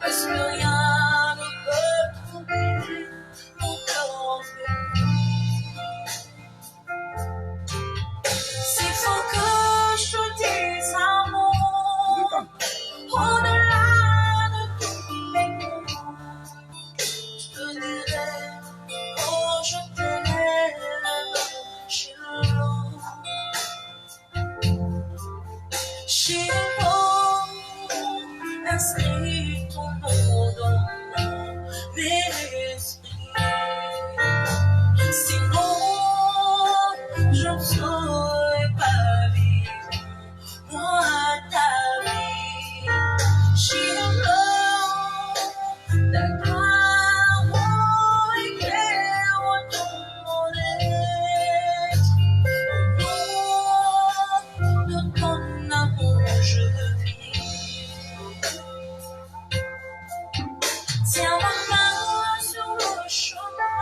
parce que rien ne peut trouver mon cœur. S'il faut que je te dise un mot, au-delà de tous les mots, je te dirai, oh je t'aime, Shiloh. Shiloh, inscris ton nom dans mes esprits. Sinon, je ne saurais pas vivre moi ta vie. Shiloh, ta gloire éclaire tout mon être. Au nom de ton amour, je vis. Tiens ma main sur le chemin,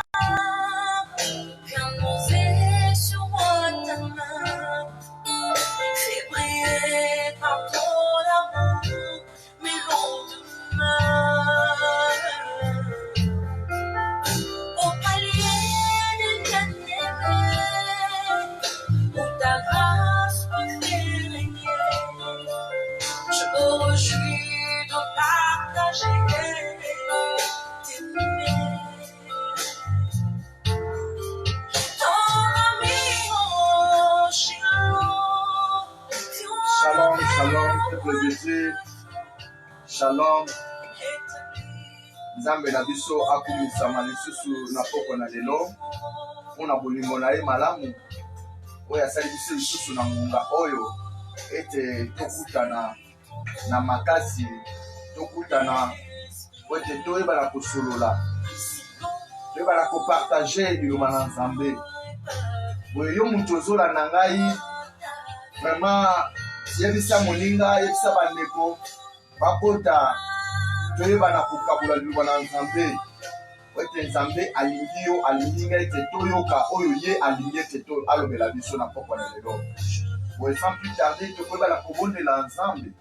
viens poser sur moi ta main. Fais briller par ton amour mes lendemains. Au palier des bien-aimés, où ta grâce me fait régner, je me réjouis de partager tes promesses. Shalom, shalom, peuple de Dieu. Shalom. Nzambe na biso akumisama lisusu na poko na lelo. Mpona bolingo na ye malamu. Oyo asali biso lisusu na ngonga oyo. Ete tokutana na makasi. Tokutana. Ete toyebana kosolola. Toyebana kopartage biloma na Nzambe. Boye yo mutu ozolanda ngai. Vraiment, yebisa moninga, yebisa bandeko, bakota, toyebana kukabula biloko na Nzambe. Wete Nzambe alingi yo, alingi ngai ete toyoka oyo ye alingi ete to alobela biso na poko na lelo. Boye sans plus tarder, tokoyebana kobondela Nzambe.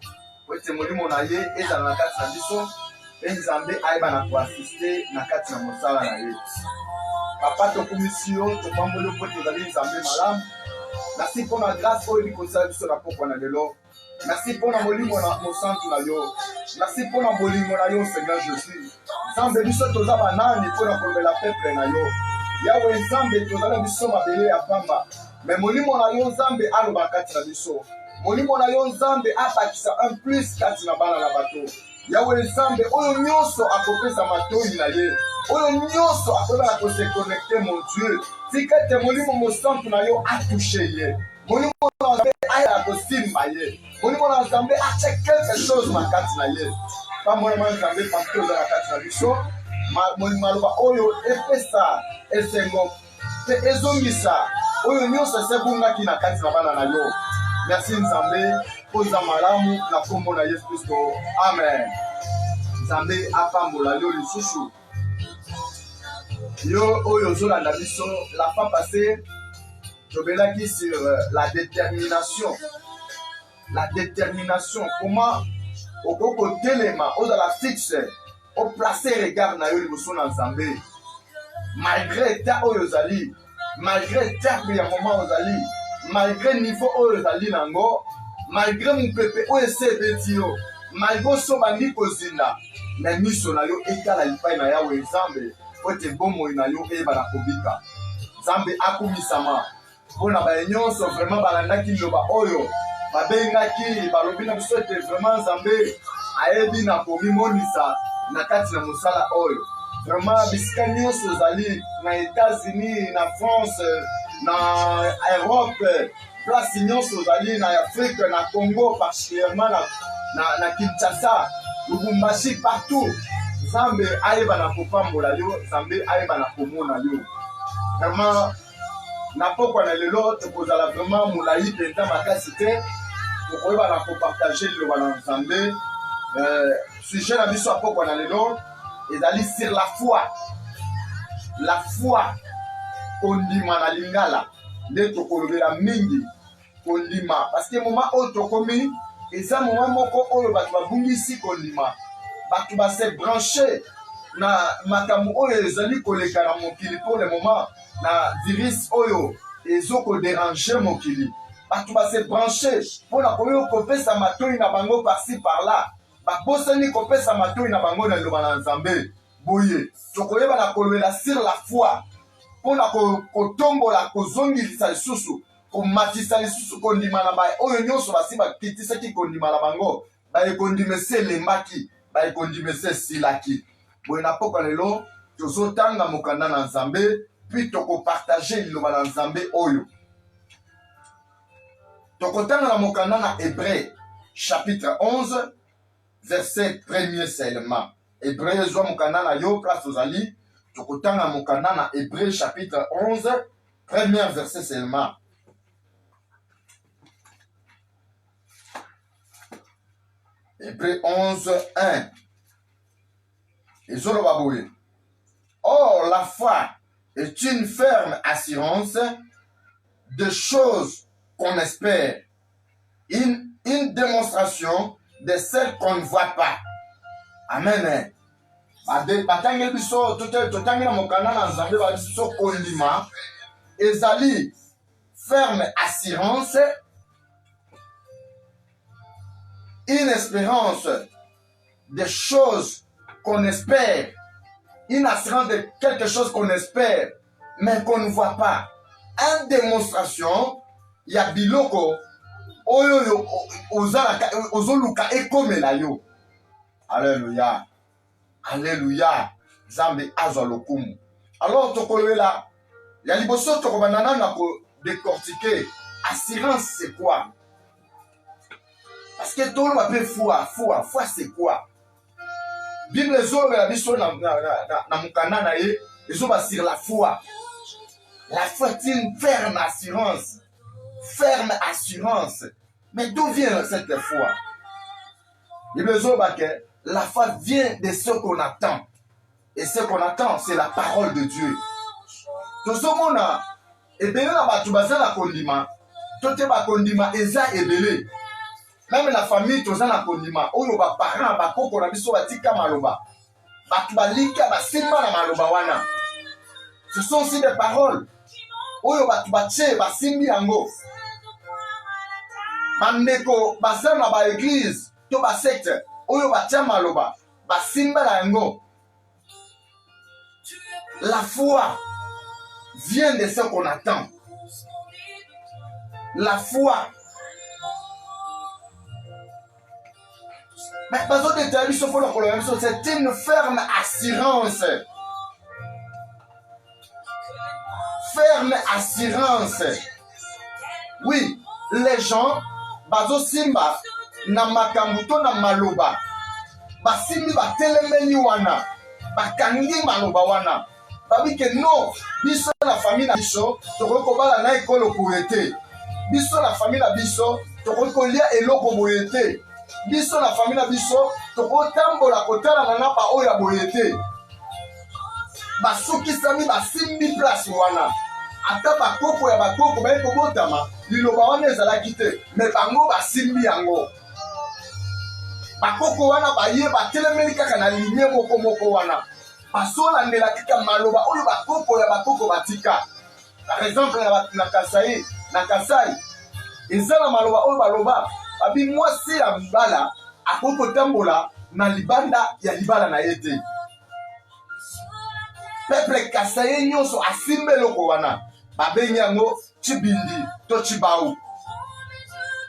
Wete molimo na ye ezala na kati na biso, pe Nzambe ayebana koasiste na kati na mosala na ye. Papa tokumisi yo, topamboli po tozali Nzambe malamu. Merci pour la grâce oyo likosala biso na poko na lelo. Merci pour la molimo na mosantu na yo. Merci pour la bolingo na yo Seigneur Jésus. Nzambe biso toza banani mpona kolobela peuple na yo. Yawe Nzambe tozala biso mabele ya pamba. Me molimo na yo Nzambe aloba kati na biso. Molimo na yo Nzambe abakisa un plus kati na bana na bato. Yawe Nzambe oyo nyonso akopesa matoi na ye. Oyo nyonso akoyebana kose connecter mon Dieu. Tika te molimo mosantu na yo atouche ye. Molimo na Nzambe aya kosimba ye. Molimo na Nzambe ache quelque chose na kati na ye. Pamona na Nzambe partout na kati na biso. Molimo aloba oyo epesa esengo te ezongisa oyo nyonso esebungaki na kati na bana na yo. Merci Nzambe poza malamu na kombo na Yesu Kristo. Amen. Nzambe apambola yo lisusu. Yo oyo zolanda biso la fois passée, tobelaki sur la détermination. La détermination, comment au koko telema ozala fixe au placer regard na yo liboso na Nzambe. Malgré ta oyo zali, malgré ta ya moment ozali, malgré niveau oyo zali nango, malgré mon pepe oyo sebeti yo, malgré so bandi kozinda, na miso na yo ekala lipai na yawe Nzambe. Ote bomo na yo eyebana kobika. Nzambe akumisama mpona banyonso vraiment balandaki liloba oyo babengaki balobi na biso ete vraiment Nzambe ayebi na komimonisa na kati na mosala oyo. Vraiment bisika nyonso ozali na États-Unis, na France, na Europe, place nyonso ozali na Afrique, na Congo, particulièrement na Kinshasa, Lubumbashi, partout. Nzambe ayebana kopambola yo, Nzambe ayebana komona yo. Vraiment na poko na lelo tokozala vraiment molayi penza makasi te, tokoyebana kopartager liloba na Nzambe. Sujet na biso ya poko na lelo ezali sur la foi. La foi kondima na lingala nde tokolobela mingi kondima parce que moment oyo tokomi eza moment moko oyo bato babungisi kondima. bato base branché na makambo oyo ezali koleka na mokili pour le moment na virus oyo ezoko déranger mokili bato base branché mpona koyo kopesa matoi na bango par-ci par-là babosani kopesa matoi na bango na liloba na Nzambe boye tokoyeba na kolobela sur la foi mpona kotombola kozongilisa lisusu komatisa lisusu kondima na baye oyo nyonso basi bakitisaki kondima na bango bayekondimese elembaki bayekondimese esilaki boye na pokwa lelo tozotanga mokanda na Nzambe puis tokopartage liloba na Nzambe oyo tokotanga na mokanda na Hébreu chapitre 11 verset 1er seulement Hébreu ezwa mokanda na yo place ozali tokotanga mokanda na Hébreu chapitre 11 premier verset seulement Hébreu 11 1 ezoloba boye or la foi est une ferme assurance de choses qu'on espère, une démonstration de celles qu'on ne voit pas. Amen. Batangel biso totangela mokanda na Nzambe ba biso kondima ezali ferme assurance, une espérance des choses qu'on espère, une assurance de quelque chose qu'on espère mais qu'on ne voit pas. Une démonstration ya biloko oyo ozoluka ekomela yo. Alléluia. Alléluia. Nzambe azwa lokumu. Alors tokolela ya liboso tokobandana na ko décortiquer assurance c'est quoi? Parce que tout le monde peut foi c'est quoi? Bible ezolo la biso na mukanda na ye ezoba sur la foi. La foi est une ferme assurance. Ferme assurance. Mais d'où vient cette foi? La foi vient de ce qu'on attend. Et ce qu'on attend, c'est la parole de Dieu. Tout ce monde a ebele na batu baza na kondima. Tote ba kondima eza ebele. Même la famille toza na kondima. Oyo ba parents ba koko na biso batika maloba. Batu balika basimba na maloba wana. Ce sont aussi des paroles. Oyo batu bache basimbi yango. Bandeko baza na ba église to ba secte oyo batia maloba basimba na yango. La foi vient de ce qu'on attend. La foi. Mais c'est une ferme assurance. Ferme assurance. Oui, les gens bazo simba na makambuto na maloba basimbi batelemeli wana bakangi maloba wana babike no biso na famille na biso tokoko bala na ekolo boyete biso na famille na biso tokoko lia eloko boyete biso na famille na biso tokoko tambola kotala na napa oya boyete basuki sami basimbi place wana ata bakoko ya bakoko baye kobotama liloba wana ezalaki te me bango basimbi yango bakoko wana baye batelemeli kaka na linie moko wana basolandela kaka maloba oyo bakoko ya bakoko batika. Par exemple na Kasai eza na maloba oyo baloba babi mwasi ya libala akoko tambola na libanda ya libala na ye te. Peuple Kasai nyonso asimbe loko wana babengi yango chibindi to chibau.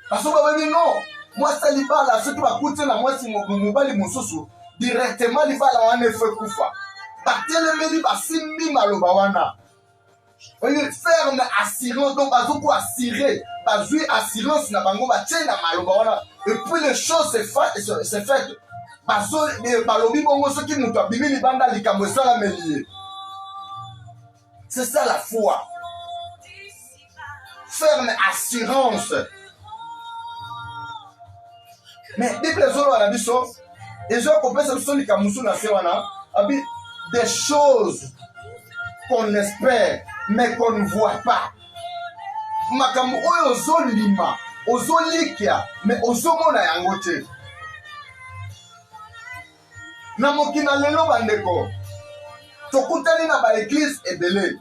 Parce que babi non mwasi libala soki bakute na mwasi mobali mosusu directement libala wana efe kufa batelemeli basimbi maloba wana. Voyez, ferme assurance, donc bazoko assuré bazui assurance na bango batie na maloba wana et puis les choses c'est fait bazo balobi bongo soki mutu abimi libanda likambo esalameli. C'est ça la foi. Ferme assurance. Mais Bible ezolo wana biso ezo kopesa biso likamusu na se wana abi des choses qu'on espère mais qu'on ne voit pas. Makambo oyo ozolima ozolikia mais ozomona yango te. Na mokina lelo bandeko. Tokutani na ba église ebele.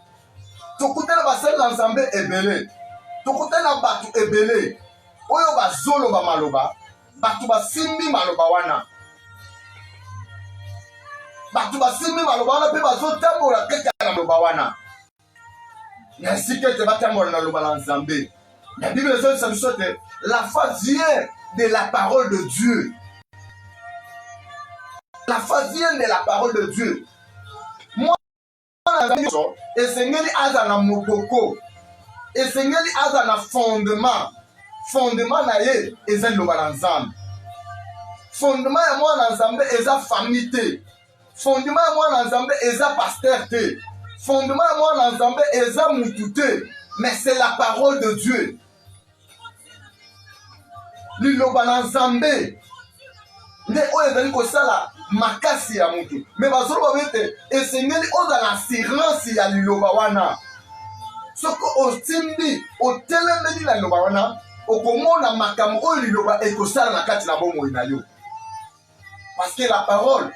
Tokutani ba sel ensemble ebele. Tokutani na batu ebele. Oyo bazolo ba maloba. Batu basimbi maloba wana. Batu basimbi maloba wana pe bazotambola keka na maloba wana. Na sike te batambola na loba la Nzambe. La Bible dit la foi vient de la parole de Dieu. La foi vient de la parole de Dieu. Moi, et Seigneur azana moboko. Et Seigneur azana fondement. Fondement na ye eza loba la Nzambe. Fondement ya mwana Nzambe eza famille te. Fondement ya mwana Nzambe eza pasteur te. Fondement ya mwana Nzambe eza mutu te. Mais c'est la parole de Dieu. Liloba na Nzambe nde oyo ezali kosala makasi ya mutu. Mais bazolo babete esengeli ozala assurance ya liloba wana. Soko otimbi otelemeli na liloba wana okomona makambo oyo liloba ekosala na kati na bomoi na yo. Parce que la parole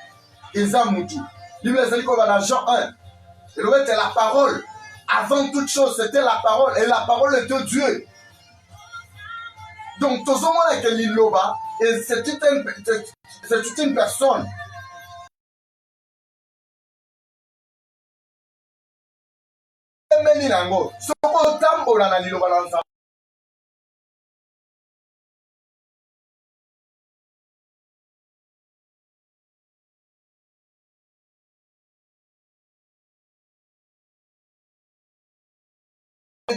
eza mutu. Bible ezali koba na Jean 1. Et la parole, avant toute chose, c'était la parole. Et la parole était Dieu. Donc, tout ce monde est liloba, et c'est toute une personne.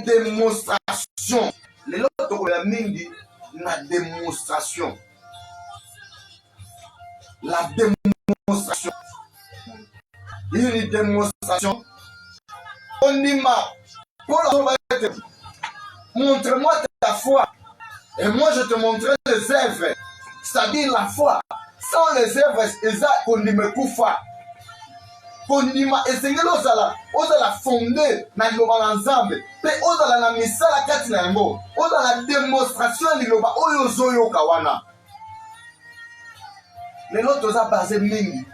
Démonstration. Les autres la mingi na démonstration. La démonstration. Une démonstration. On dit montre-moi ta foi. Et moi je te montrerai les œuvres. C'est-à-dire la foi. Sans les œuvres, eza kondime kufa. Kondima esengeli ozala fondé na liloba na Nzambe pe ozala na misala kati na yango ozala démonstration ya liloba oyo ozoyoka wana. Lelo toza basé mingi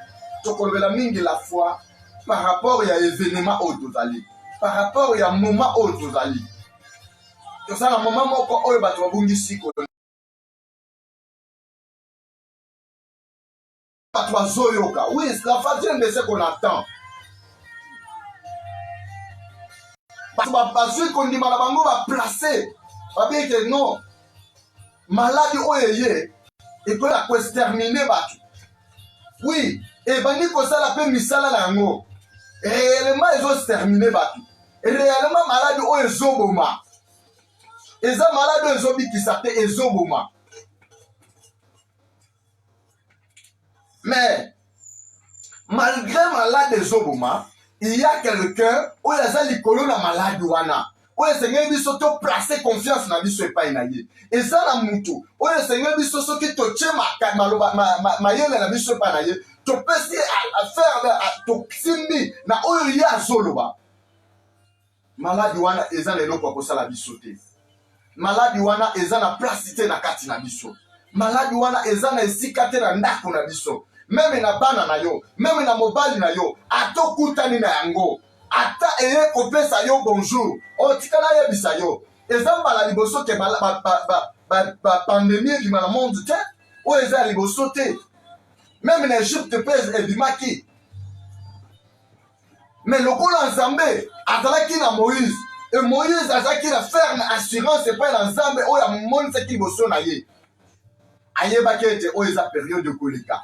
tokolobela mingi la foi par rapport ya événement oyo tozali, par rapport ya moment oyo tozali. Tozala moment moko oyo bato babungisi kolo oui, la foi vient de ce qu'on attend. Parce qu'on dit malabango va placer. Va dire que non. Maladie oyeye. Et peut la exterminer batu. Oui. Et bandi ko sala pe misala na ngo. Réellement ils ont exterminé batu. Et réellement maladie oyo ezoboma. Eza maladie ezobi kisate ezoboma. Mais, malgré malade de Zoboma, il y a quelqu'un où il y a les colons malade wana. Où le Seigneur dit surtout placer confiance dans biso et pas inaye. Et ça la mutu. Où le Seigneur dit surtout qui te tient ma yele na biso et pas inaye. Tu peux essayer à faire to simbi na où il y a zoloba. Malade wana ezan le loko ko sala biso te. Malade wana ezan na placité na kati na biso. Malade wana ezan na esikate na ndako na biso. Même na bana na yo, même na mobali na yo, ato kutani na yango, ata eye kopesa yo bonjour, o tikala ye bisa yo. Ezamba la liboso ke pandémie du monde te, o eza liboso te. Même na Égypte pèse ebimaki. Mais le kolo Nzambe azalaki na Moïse, et Moïse azalaki na ferme assurance epai na Nzambe oyo amonisaki liboso na ye. Ayebaki ete oyo eza période de koleka.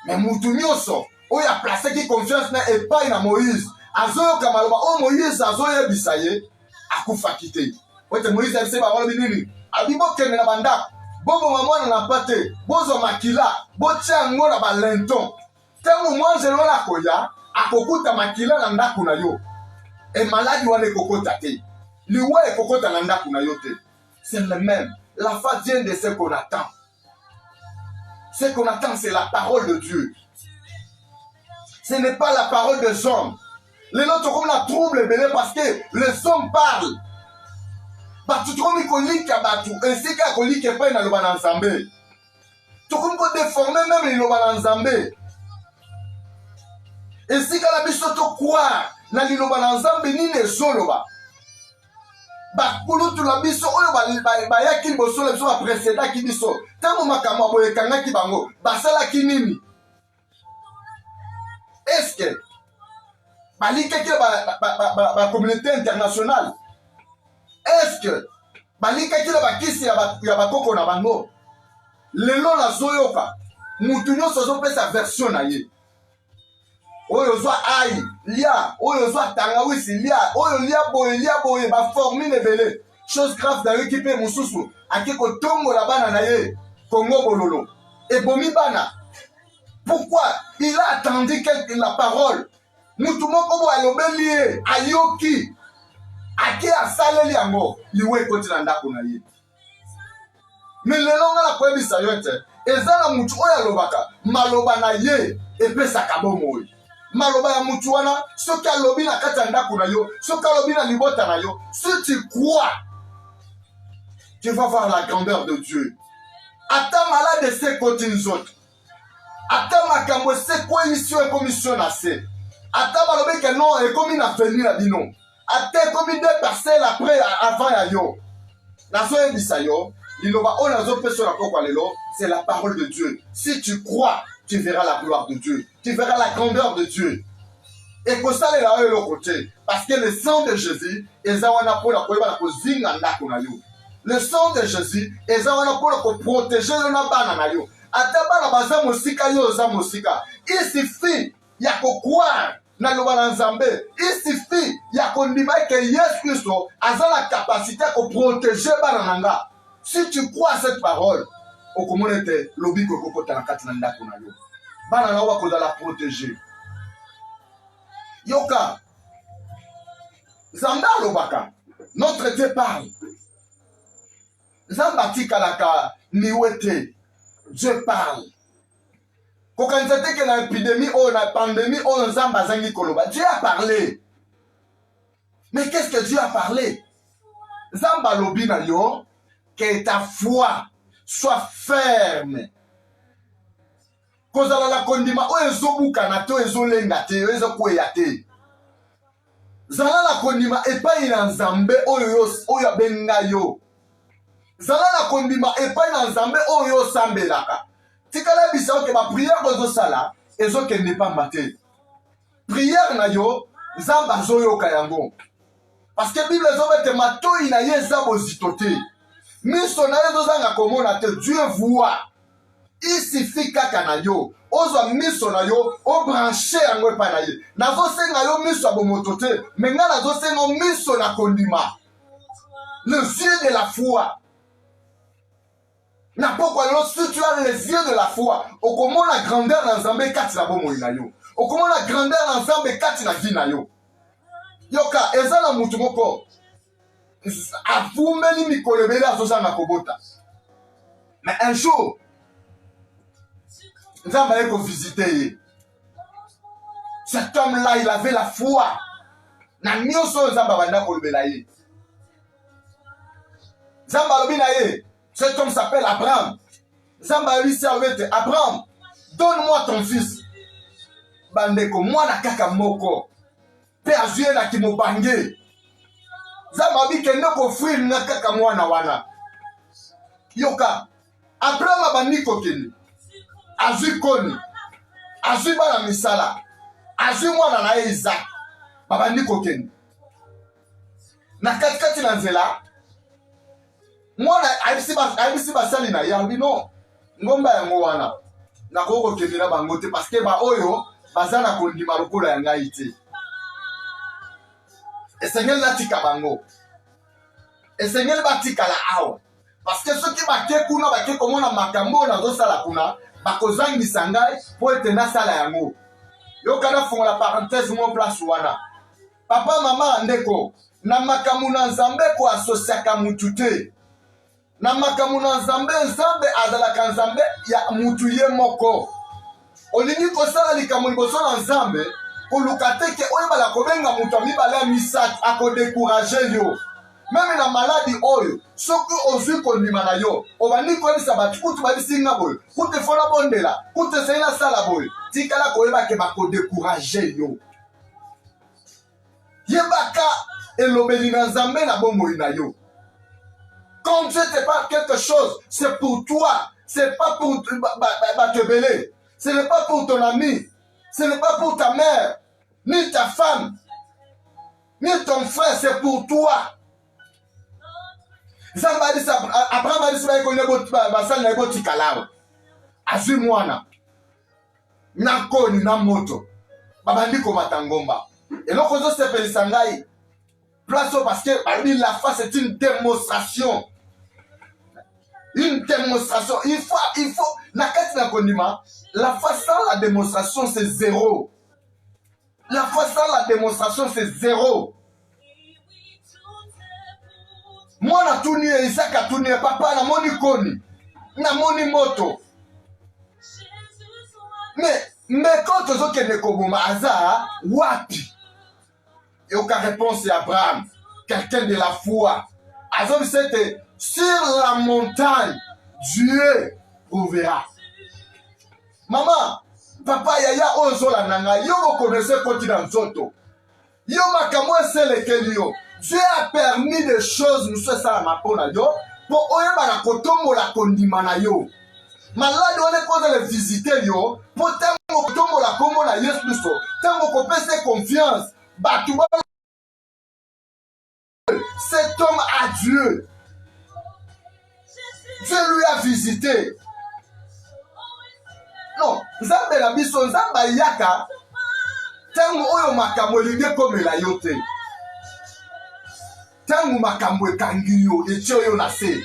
Mais mutu nyonso oyo aplasaki confiance na epai na Moïse azoyoka maloba o Moïse azoyebisa ye akufaki te. Ote Moïse abise balobi nini abi bokende na bandako boboma mwana na pate bozwa makila botia yango na balenton ntango mwanzelo wana akoya akokuta makila na ndako na yo e maladi wana ekokota te liwa ekokota na ndako na yo te. C'est le même. La foi vient de ce qu'on attend. Ce qu'on attend, c'est la parole de Dieu. Ce n'est pas la parole des hommes. Les autres comme la trouble parce que les hommes parlent. Batu tromi kolika batu, ainsi qu'à kolika pas na loba na Nzambe. tokomi kodeforme même liloba na nzambe esika na biso tokroire na liloba na nzambe nini ezoloba bakulutu na biso oyo bayaki liboso na biso baprecédaki biso ntango makambo ya boye ekangaki bango basalaki nini eske balikaki bacommunauté internationale eske balikaki na bakisi ya bakoko na bango lelo nazoyoka mutu nyonso azopesa version na ye oyo ozwa ai lia oyo ozwa tangawisi lia oyo lia boye baformule ebele chose grave nayoki mpe mosusu ake kotongola bana na ye kongo bololo ebomi bana pourquoi il a attendu la parole mutu moko bo alobeli ye ayoki ake asaleli yango liwe ekoti na ndako na ye me lelo nga na koyebisa yo ete eza na mutu oyo alobaka maloba na ye epesaka bomoi maloba ya mutu wana soki alobi na kati ya ndako na yo soki alobi na libota na yo si tu crois tu vas voir la grandeur de Dieu ata malade esekoti nzoto ata makambo esekweyisi yo ekomisio na se ata balobi ke non ekomi na veni na bino ata ekomi de parcelle après avant ya yo nazoyebisa yo liloba oyo nazopesa na pokwa lelo c'est la parole de Dieu si tu crois tu verras la gloire de Dieu tu verras la grandeur de Dieu et kosalela oyo eloko te parce que le sang de Jésus eza wana mpona koyeba na kozinga ndako na yo le sang de Jésus eza wana mpona koprotege yo na bana na yo ata bana baza mosika yo oza mosika il suffit ya kokroire na loba na nzambe il suffit ya kondima ke Yesu Kristo aza na capacité ya koprotege bana na nga si tu crois cette parole okomona ete lobiko ekokota na kati na ndako na yo bana na yo bakozala protege yoka nzambe alobaka notre Dieu parle nzambe atikalaka niwe te Dieu parle kokanisa te ke na épidémie oyo na pandémie oyo nzambe azangi koloba Dieu a parlé mais qu'est-ce que Dieu a parlé nzambe alobi na yo que ta foi soit ferme kozala la kondima oyo ezobukana te ezolenga te ezokweya te zala la kondima epai na nzambe oyo abenga yo zala la kondima epai na nzambe oyo osambelaka tikala bisa oke bapriere ozosala ezokende pamba te priere na yo nzambe azoyoka yango parce que bible ezobete matoi na ye eza bozito te miso na ye ezozanga komona te Dieu voit il suffit kaka na yo ozwa miso na yo obranche yango epai na ye nazosenga yo miso ya bomoto te me nga nazosenga miso na kondima le yeux de la foi na pokwa lelo si tu as les yeux de la foi okomona grandeur na nzambe kati na bomoi na yo okomona grandeur na nzambe kati na vie na yo yoka eza na mutu moko afumbeli mikolo ebele azozanga kobota mais un jour nzambe aye kovisite ye cet homme là il avait la foi na nyonso oyo nzambe abanda kolobela ye nzambe alobi na ye cet homme s'appelle Abraham nzambe alobi si alobi Abraham donne-moi ton fils bandeko mwana kaka moko mpe azwi ye na kimobange nzambe alobi kende kofrire nga kaka mwana wana yoka Abraham abandi kokende azwi koni azwi bana misala azwi mwana na ye Isaac babandi kokende na katikati na nzela mwana ayebisi basali na ye alobi non ngomba yango wana nakoki kokende na bango te parce que baoyo baza na kondima lokola ya ngai te esengeli natika bango esengeli batikala awa parce que soki bake kuna bake komona makambo oyo nazosala kuna bakozangisa ngai mpo ete nasala yango yoka nafungola parenthèse mo place wana papa mama ndeko na makambo na nzambe koasosiaka mutu te na makambo na nzambe nzambe azalaka nzambe ya mutu ye moko olingi kosala likambo liboso na nzambe koluka te ke oyebala kobenga mutu ya mibale ya misato akodekuraje yo Même la maladie oyo, ce que ozu kondima na yo, obandi kolisa batu kutu babisinga boyo, kutu fona bondela, kutu sena sala boyo, tikala koyeba ke bako décourager yo. Yebaka elobeli na Nzambe na bomoi na yo. Quand Dieu te parle quelque chose, c'est pour toi, c'est pas pour te belé, ce n'est pas pour ton ami, ce n'est pas pour ta mère, ni ta femme, ni ton frère, c'est pour toi. Zamba dit ça, Abraham a dit ça, il y a un kalao. Azui mwana. Na koni na moto. Babandi ko matangomba. Et donc, on se fait sangai. Place parce que la face c'est une démonstration. Une démonstration. Il faut, nakati na kondima, la face sans la démonstration c'est zéro. La face sans la démonstration c'est zéro. Moi na tuni Isaka tuni papa na moni koni na moni moto. Mais quand tu as ne kobuma aza wapi? Et aucune réponse c'est Abraham, quelqu'un de la foi. Azom c'était sur la montagne Dieu prouvera. Maman, papa yaya ozola nanga yo vous connaissez continent zoto. Yo makamwe sele kelio. Dieu a permis des choses, monsieur Salama Ponayo, pour oyeba na kotombo la kondimana yo. Malade on est cause de visiter yo, pour tango kotombo la kombo na Yesu Kristo, tango ko pese confiance, batuba. Cet homme a Dieu. Dieu lui a visité. Non, Nzambe na biso Nzamba yaka, tango oyo makambo linge komela yo te. Tangu makambo ekangi yo etio yo na se.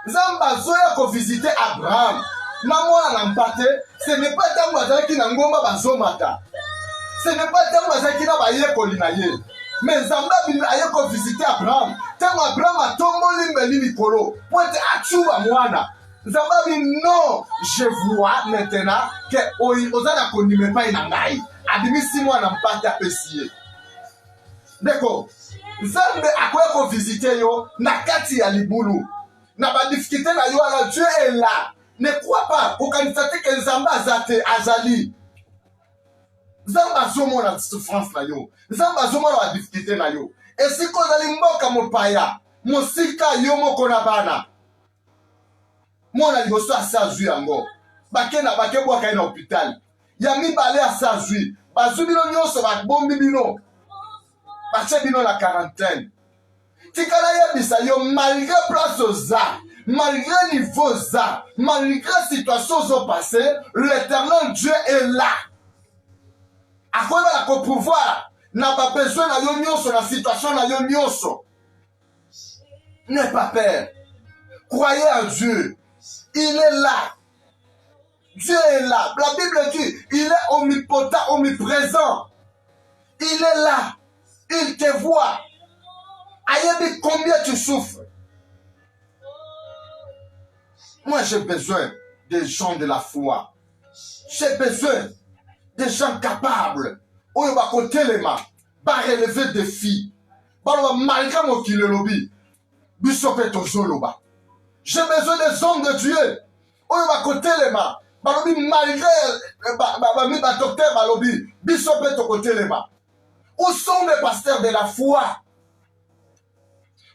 Nzamba zoya ko visiter Abraham. Na mwana na mpate, ce n'est pas tangu azalaki na ngomba bazomata. Ce n'est pas tangu azalaki na bayekoli na ye. Mais Nzamba aye ko visiter Abraham. Tangu Abraham atomboli mbeli likolo, po ete achuba mwana. Nzamba bi non, je vois maintenant que ozana kondime pa ina ngai. Adimisi mwana mpate apesiye. D'accord. Nzambe akoya ko visiter yo na kati ya libulu. Na ba difficulté na yo alors Dieu est là. Ne crois pas au candidat que Nzamba azate azali. Nzamba zomo na souffrance na yo. Nzamba zomo na difficulté na yo. Et si ko zali mboka mopaya, mosika yo moko na bana. Mona liboso asazwi yango. Bakena bakebwa kai na hôpital. Ya mibale asazwi. Bazwi bino nyonso bakbombi bino. Parce que la quarantaine. Tikala yebisa yo malgré place aux arts, malgré niveau za, malgré situation au passé, l'éternel Dieu est là. A quoi la ko pouvoir n'a pas besoin na yo nyonso na situation na yo nyonso. N'aie pas peur. Croyez en Dieu. Il est là. Dieu est là. La Bible dit, il est omnipotent, omniprésent. Il est là. Il te voit. Aïe, combien tu souffres? Moi, j'ai besoin des gens de la foi. J'ai besoin des gens capables. Oyo ba côté les mains, ba relever des défis. Ba malgré mon qui le lobby. Bisope tozoloba. J'ai besoin des hommes de Dieu. Oyo ba côté les mains. Ba lobby malgré ba docteur ba lobby. Bisope to côté les mains. Où sont les pasteurs de la foi?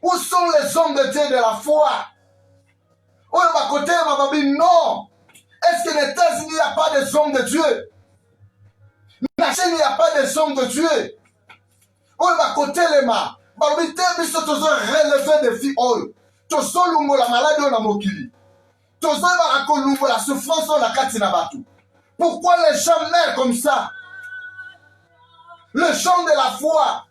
Où sont les hommes de Dieu de la foi? Où est ma côté, ma babi? Non. Est-ce que les États-Unis, il n'y a pas des hommes de Dieu? La Chine, il n'y a pas des hommes de Dieu. Où est ma côté, les mains? Babi, t'es mis toujours relever des filles. Tozo lumbo la maladie, on a mokili. Tozo barako lumbo la souffrance, on a katina batu. Pourquoi les gens meurent comme ça? Le chant de la foi.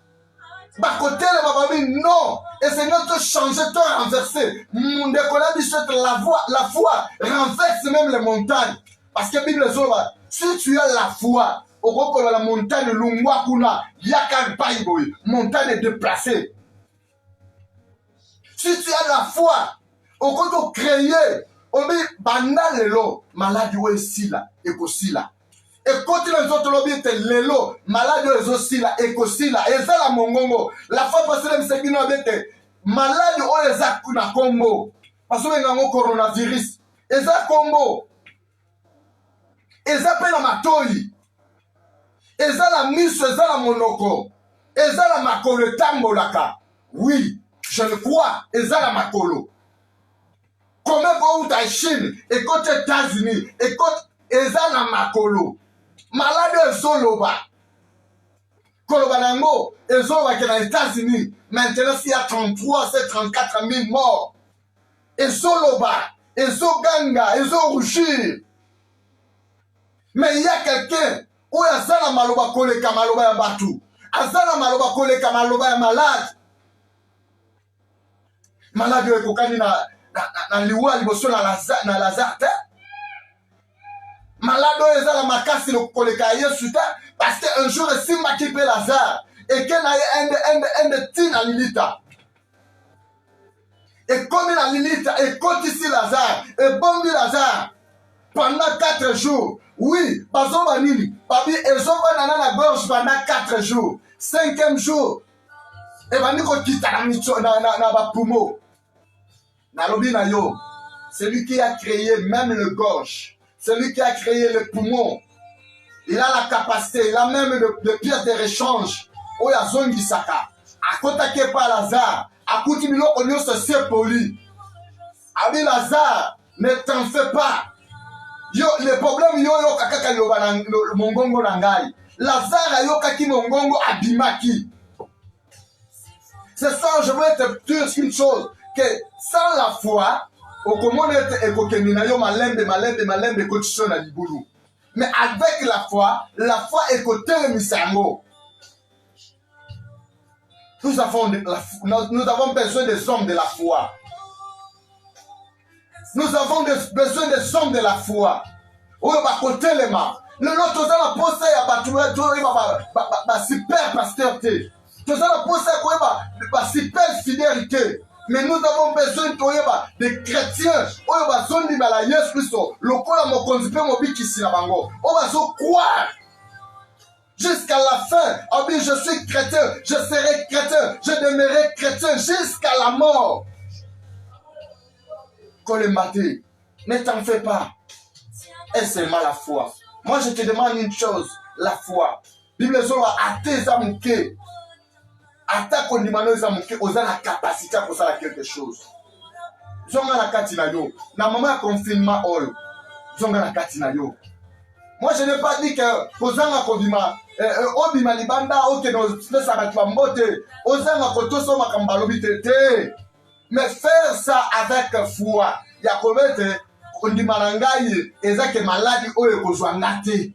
Bah côté le bababi, non. Et c'est notre changer, toi renverser. Mon décollage la foi renverse même les montagnes. Parce que Bible dit, si tu as la foi, au gros la montagne lungwa kuna, yakar baiboy, montagne déplacée. Si tu as la foi, au gros créer, on dit bandalelo, maladie ou sila, et sila. Et quand il a lobby lelo malade ezosila ekosila ezala mongongo la fois passée le sebino abete malade o eza na kombo parce que ngango coronavirus eza kombo eza pe na matoi eza la miso eza la monoko eza la makolo tambolaka. Oui, je le crois, eza la makolo. Comment vous ta Chine et côté États-Unis et côté eza la makolo. Malade ezoloba. Koloba nango ezoloba que dans les États-Unis maintenant s'il y a 33 c'est 34 000 morts. Ezoloba, ezoganga, ezorushir. Mais il y a quelqu'un où il y a ça la maloba koleka maloba ya batu. Azala maloba koleka maloba ya malade. Malade yo ekokani na liwa liboso na Lazare te. Malade oyo ezala makasi koleka Yesu te parce que un jour esimbaki mpe Lazare eke na ye ende ti na lilita. Ekomi na lilita ekotisi Lazare ebombi Lazare pendant 4 jours. Oui, bazoba nini babi ezoba nana na gorge pendant 4 jours. 5e jour ebandi kokita na bapumo. Nalobi na yo, celui qui a créé même le gorge, celui qui a créé le poumon, il a la capacité, il a même le pièce de rechange. Oya zongi saka. Akotake pa Lazare, akuti biloko nyonso se poli. Abi Lazare, ne t'en fais pas. Yo, le problème yo kakaka yo ba mongongo na ngai. Lazare ayokaki mongongo abimaki. C'est ça, je veux te dire une chose. Que sans la foi, au comment être ekokeminayo malembe cotisson à libulu. Mais avec la foi est côté le misango. Nous avons besoin des hommes de la foi. Nous avons besoin des hommes de la foi. Où va côté les mains. Le lot tous la poste ya ba super pasteur te. Tous la poste quoi ba super fidélité. Mais nous avons besoin de chrétiens. Oyo bazondi bala Yesu Christo. Lokola mokonzi pe mobikisi na bango. On va so croire. Jusqu'à la fin. Oh bien, je suis chrétien. Je serai chrétien. Je demeurerai chrétien jusqu'à la mort. Kolemate, ne t'en fais pas. Et seulement la foi. Moi, je te demande une chose. La foi. Bible zola ate zamuke. Ata kondimano zamuke oza la capacité à faire quelque chose. Zonga la katina yo. Na maman confinement all. Zonga la katina yo. Moi je n'ai pas dit que ozanga kondima obima libanda oke no spesa batwa mbote. Ozanga kotoso makambalo bitete. Mais faire ça avec foi. Ya komete kondima nangai ezake maladi oyo kozwa ngate.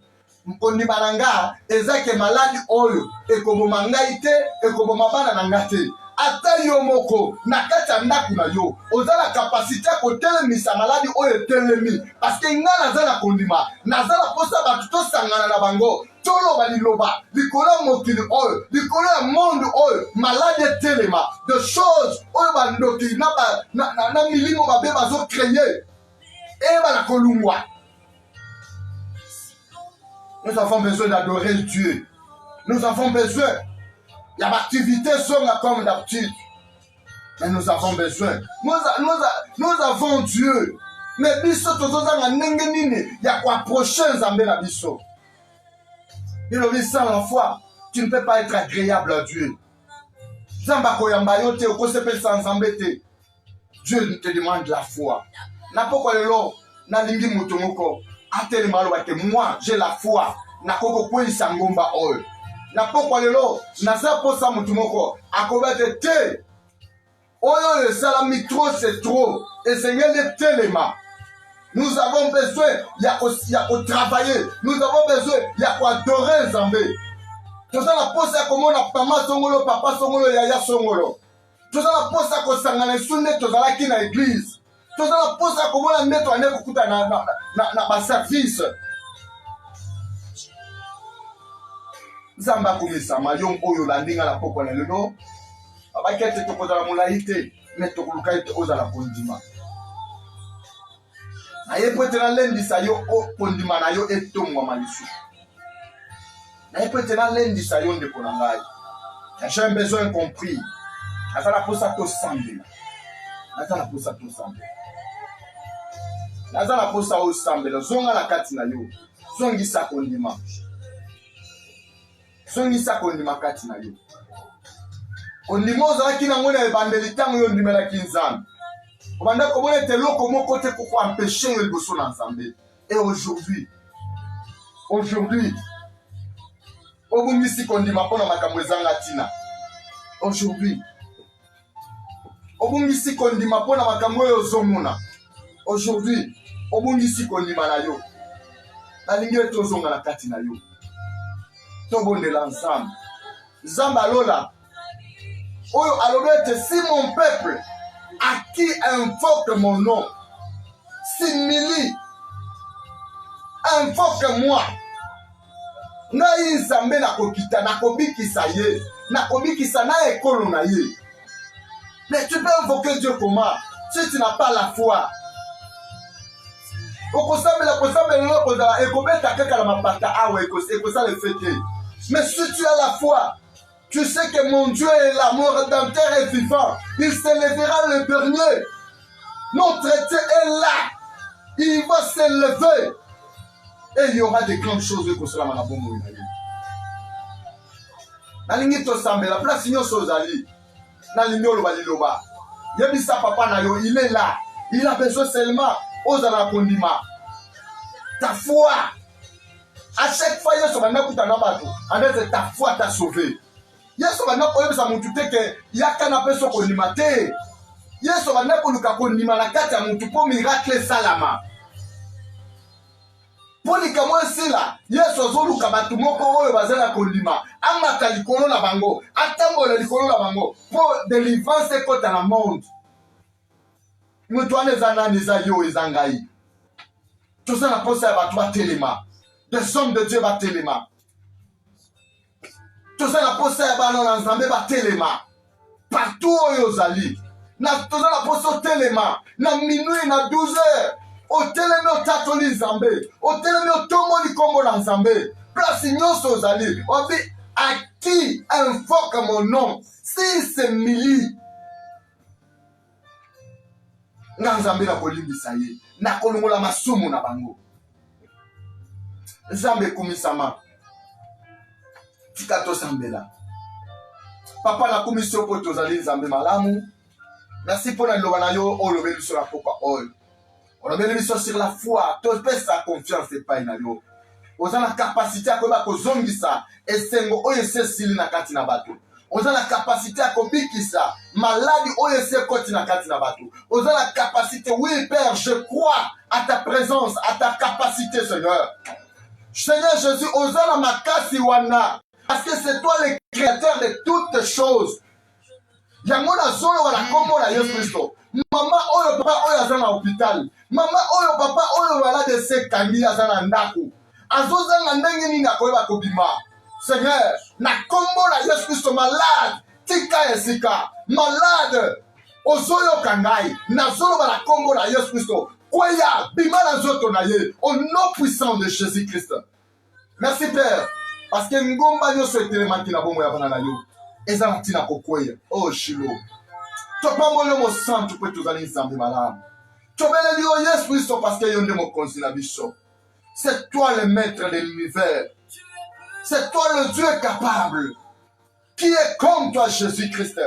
Kondima nanga ezake maladi oyo ekoboma ngai te ekoboma bana na ngate. Ata yo moko na kati ya ndaku na yo ozala capacité kotelemisa maladi oyo telemi parce que nga nazala kondima nazala posa batu tosangana na bango toloba liloba likolo mokili oyo likolo ya monde oyo maladi telema de choses oyo bandoki na milimo babe bazo créer et bana kolungwa. Nous avons besoin d'adorer Dieu. Nous avons besoin. Il y a l'activité sont là comme d'habitude. Mais nous avons besoin. Nous avons Dieu. Mais biso tozozanga ndenge nini ya kuapprocher Nzambe na biso. Il sans la foi, tu ne peux pas être agréable à Dieu. Zamba koyamba yo te okosepelisa Nzambe te. Dieu te demande la foi. Na poko lelo na lingi mutu moko atelema loba ke moi j'ai la foi. Na koko kwisa ngomba oyo. Na pokwa lelo naza posa mutu moko akobate te oyo salami trop c'est trop et Seigneur le telema. Nous avons besoin ya travailler, nous avons besoin ya adorer Nzambe. Toza la posa komona mama songolo papa songolo yaya songolo. Toza la posa ko sangana sunne tozala ki na église. Toza la posa komona neto ane kokuta na ba service. Zamba kumisama yong oyo landinga la pokwa na lelo abakete tokozala molaite mais tokuluka ete ozala kondima aye pote na lendi sa yo kondima na yo etongwa malisu Et maintenant, lundi, ça y est, de Konangai. J'ai un besoin compris. Attends la pose à tout samedi. Attends la pose à tout samedi. Attends la pose à tout samedi. Zonga la katina yo. Zongi sa kondima. Zongi sa kondima katina yo. Kondima ozala kina ngone ebandeli tango yo ndimela kinzambe. Obanda komona te loko moko te pour empêcher le bosso na nzambe. Et aujourd'hui, obungisi kondima pona makambo ezanga tina. Aujourd'hui, obungisi kondima pona makambo yo zomona. Aujourd'hui, obungisi kondima na yo. Nalingi tozonga na kati na yo. Tobondela ensemble. Zamba lola. Oyo alobete si mon peuple à qui invoque mon nom s'humilie, invoque-moi. Ngai nzambe nakokita nakobikisa ye, nakobikisa na ekolo na ye. Mais tu peux invoquer Dieu comment si tu n'as pas la foi? Mais si tu as la foi, tu sais que mon Dieu est là, mon Rédempteur est vivant. Il s'élèvera le dernier. Notre Dieu est là. Il va s'élever. Et il y aura des grandes choses que cela m'a bon. Nalingi to sambe la place nyo sozali. Nalingi lo baliloba. Yebisa papa na yo, il est là. Il a besoin seulement aux kondima. Ta foi. À chaque fois, il y a ta foi t'a sauvé. Il y a il y a canapé sur kondima te. Il y a kondima la kata mutu pour miracle salama. Pour les camons ici là, il y a sozolu kabatu moko oyo bazela kondima. Amata likolo na bango, atambola likolo na bango pour délivrance côté dans le monde. Mutwane zana niza yo ezangai. Tout ça n'a pas ça va toi téléma. Des hommes de Dieu va téléma. Tout ça n'a pas ça va non ensemble va téléma. Partout oyo zali. Na tout ça n'a pas ça téléma. Na minuit na 12h. Au télémé au tatoli nzambe. Au télémé au tomo li kombo na nzambe. Place nyonso zali. On dit à qui invoque mon nom. Si c'est mili. Na nzambe na kolimbisa ye. Na kolongola masumu na bango. Nzambe kumisama. Tikato sambela. Papa na kumisio po tozali nzambe malamu. Merci pour la loba na yo o lobeli sur la poka oil. On a bien sur la foi. Tu peux sa confiance et pas inayo. On a la capacité à kozongisa et sengo oyese sili na kati na bato. On a la capacité à kobikisa maladie oyese koti na kati na bato. On a la capacité, oui Père, je crois à ta présence, à ta capacité Seigneur. Seigneur Jésus, on a la makasi wana parce que c'est toi le créateur de toutes choses. Yamona zolo wala kombo na Yesu Kristo. Maman oyo papa oyo azana hôpital. Maman oyo papa oyo wala de se kangi azana ndaku. Azozanga ndenge nini akoyeba kobima. Seigneur, na kombo na Yesu Kristo malade tika esika. Malade ozoyo kangai. Na zolo wala kombo na Yesu Kristo. Koya bima na zoto na ye. Au nom puissant de Jésus-Christ. Merci Père. Parce que ngomba nyoso etelemaki na bomo ya bana na yo. Ezana tina kokoya. Oh Shilo. Topambole mo sang tu peux tous aller nzambe malamu. Tobele dio Yesu Kristo parce que yonde mo konzi na biso. C'est toi le maître de l'univers. C'est toi le Dieu capable. Qui est comme toi Jésus-Christ.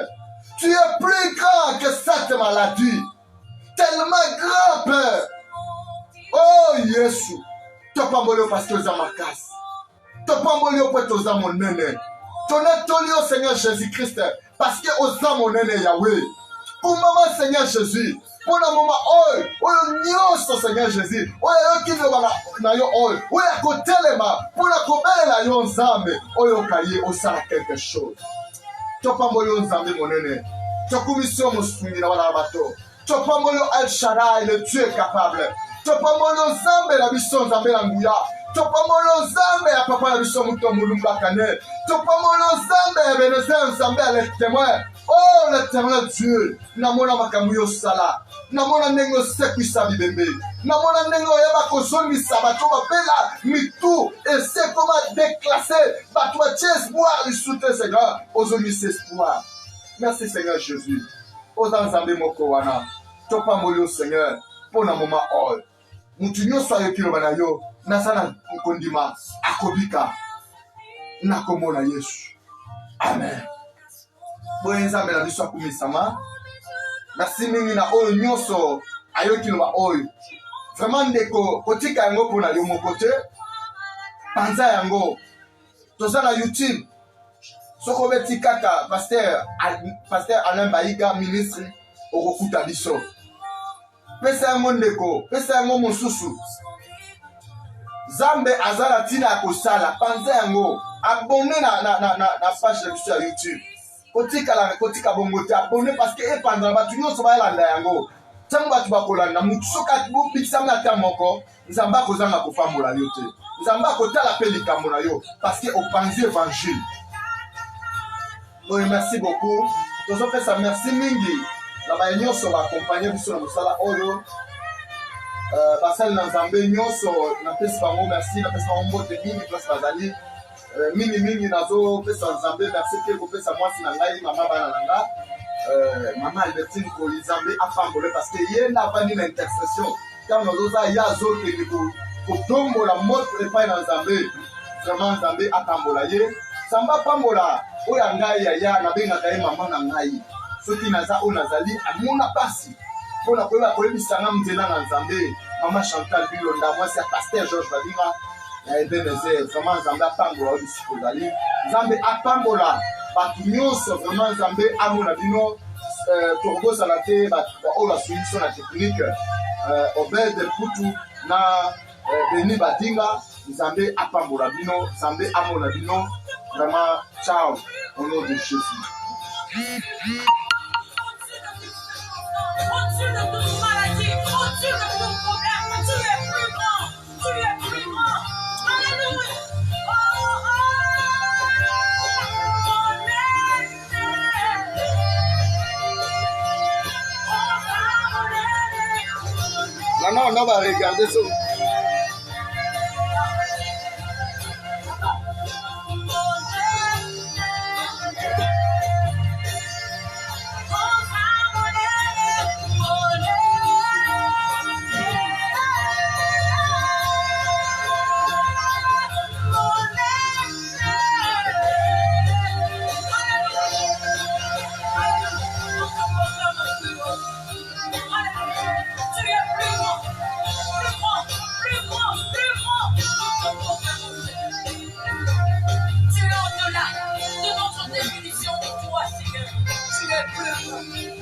Tu es plus grand que cette maladie. Tellement grand Père. Oh Yesu. Topambole parce que zamakas. Topambole parce que zamonene. Tonetoli au Seigneur Jésus-Christ. Parce que aux zamonene Yahweh. Pour maman Seigneur Jésus. Pour le moment, oh nyonso Seigneur Jésus. Oh qui le na yo oh ya kotelema pour la kobela yo nzambe. Oh yo kaye osala quelque chose. Topambolo nzambe monene. Tokumisio musungira wala bato. Topambolo El Shaddai le Dieu capable. Topambolo nzambe la biso nzambe la nguya. Topambolo nzambe ya papa la biso muto mulumba kane. Topambolo nzambe ya Ebenezer nzambe le témoin. Oh l'éternel Dieu, namona makamu yo sala. namona ndenge osekwisa bibembe, namona ndenge oyeba kozongisa bato bapela mitu ese koma déclasse bato batie espoir lisu te Seigneur, ozongisa espoir. Merci Seigneur Jésus. Oza nzambe moko wana topamboli yo Seigneur mpona moma oyo mutu nyonso ayoki loba na yo naza na kondima akobika na kombo na Yesu. Amen. Boye nzambe na biso akumisama. Merci mingi na oyo nyonso ayoki loba oyo. Vraiment ndeko kotika yango mpona yo moko te. Panza yango toza na YouTube. Soko beti kaka pasteur Alain Baïga ministre okokuta biso. Pesa yango ndeko, pesa yango mosusu. Zambe azala tina akosala panza yango. Abonne na page de biso ya YouTube. Kotika bongo te abonne parce que epandra batu nyonso bayalanda yango. Tango batu bakolanda mutu soka bobikisami na ta moko, nzambe akozanga kofambola yo te. Nzambe akotala pe likambo na yo parce que opanzi évangile. Oui, merci beaucoup. Tous en fait ça merci mingi. La réunion sur la compagnie sur le sala oyo. Basal na Nzambe nyonso na pesa bango merci na pesa bango de mingi place bazali. Mingi nazo pesa Nzambe merci que ko pesa mwasi na ngai mama bana nanga. Mama Albertine ko Nzambe afambole parce que yenda vani na intercession. Quand nous oza ya zo ke ko tombo la mot epai na Nzambe. Vraiment Nzambe atambola ye. Samba pambola oya ngai ya na benga kai mama na ngai soki naza o nazali amona pasi pona koyeba koyebisanga mzela na Nzambe mama Chantal Bilonda mwasi ya pasteur Georges Badinga ya Ebenezer. Vraiment Nzambe apambola oyo bisiko zali Nzambe apambola batu nyonso. Vraiment Nzambe amona bino tokosala te batu oyo basuli so na technique Obed Putu na Beni Badinga. Nzambe apambola bino, Nzambe amona bino. Vraiment, ciao, au nom de Jésus. Au-dessus de toute maladie, au-dessus de tout problème, tu es plus grand, tu es plus grand. Alléluia. Non, on va regarder ça. Tu es plus grand.